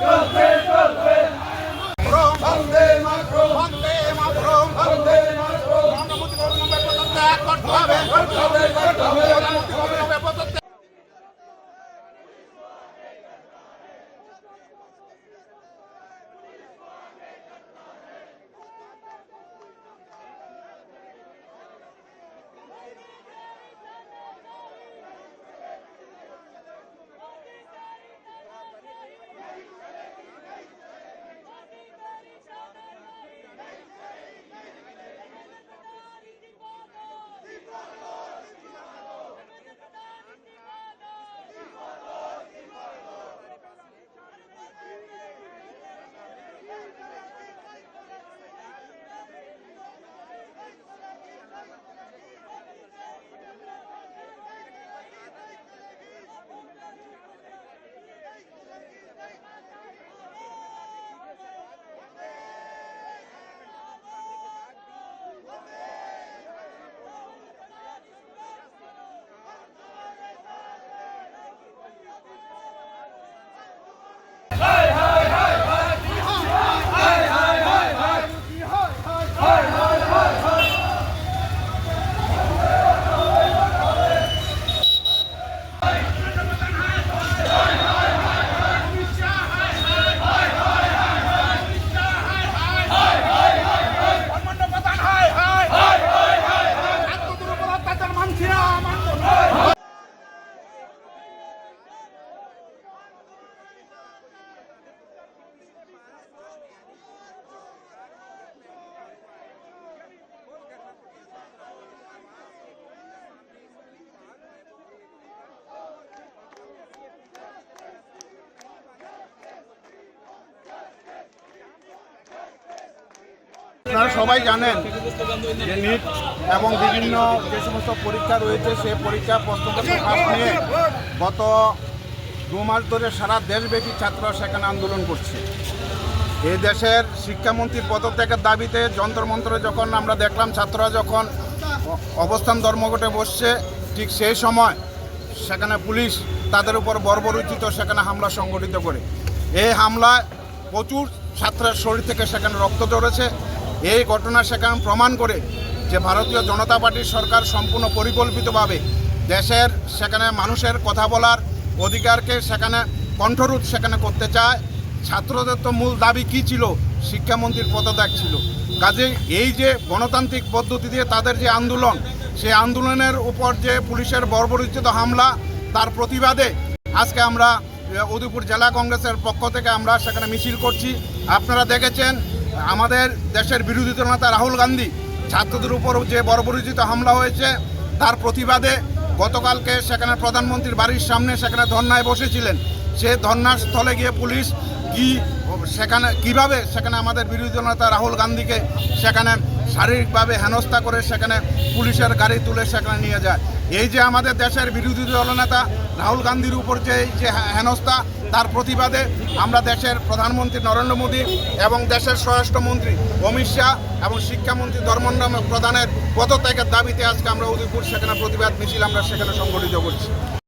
বন্দে মাতরম, বন্দে মাতরম, বন্দে মাতরম। প্রধানমন্ত্রী গৌরবঙ্গের পদত্যাগ করতে হবে, করতে হবে, করতে হবে। প্রধানমন্ত্রী গৌরবঙ্গের পদত্যাগ। আপনারা সবাই জানেন যে নিট এবং বিভিন্ন যে সমস্ত পরীক্ষা রয়েছে সেই পরীক্ষা প্রশ্নপত্র ফাঁস নিয়ে গত 2 মাস ধরে সারা দেশব্যাপী ছাত্ররা সেখানে আন্দোলন করছে। এই দেশের শিক্ষামন্ত্রীর পদত্যাগের দাবিতে যন্তর মন্ত্রে যখন আমরা দেখলাম ছাত্ররা যখন অবস্থান ধর্মঘটে বসছে, ঠিক সেই সময় সেখানে পুলিশ তাদের উপর বর্বরোচিত সেখানে হামলা সংগঠিত করে। এই হামলায় প্রচুর ছাত্রের শরীর থেকে সেখানে রক্ত ঝরেছে। এই ঘটনা সেখানে প্রমাণ করে যে ভারতীয় জনতা পার্টির সরকার সম্পূর্ণ পরিকল্পিতভাবে দেশের সেখানে মানুষের কথা বলার অধিকারকে সেখানে কণ্ঠরোধ সেখানে করতে চায়। ছাত্রদের তো মূল দাবি কী ছিল? শিক্ষামন্ত্রীর পদত্যাগ ছিল। কাজেই এই যে গণতান্ত্রিক পদ্ধতি দিয়ে তাদের যে আন্দোলন, সেই আন্দোলনের উপর যে পুলিশের বর্বরোচিত হামলা, তার প্রতিবাদে আজকে আমরা উদয়পুর জেলা কংগ্রেসের পক্ষ থেকে আমরা সেখানে মিছিল করছি। আপনারা দেখেছেন আমাদের দেশের বিরোধী দলনেতা রাহুল গান্ধী ছাত্রদের উপর যে বর্বরোচিত হামলা হয়েছে তার প্রতিবাদে গতকালকে সেখানে প্রধানমন্ত্রীর বাড়ির সামনে সেখানে ধর্নায় বসেছিলেন। সে ধর্নার স্থলে গিয়ে পুলিশ কিভাবে সেখানে আমাদের বিরোধী দলনেতা রাহুল গান্ধীকে সেখানে শারীরিকভাবে হেনস্থা করে সেখানে পুলিশের গাড়ি তুলে সেখানে নিয়ে যায়। এই যে আমাদের দেশের বিরোধী দলনেতা রাহুল গান্ধীর উপর যে হেনস্থা, তার প্রতিবাদে আমরা দেশের প্রধানমন্ত্রী নরেন্দ্র মোদী এবং দেশের স্বরাষ্ট্রমন্ত্রী অমিত শাহ এবং শিক্ষামন্ত্রী ধর্মেন্দ্র প্রধানের পদত্যাগের দাবিতে আজকে আমরা উদয়পুর সেখানে প্রতিবাদ মিছিল আমরা সেখানে সংগঠিত করছি।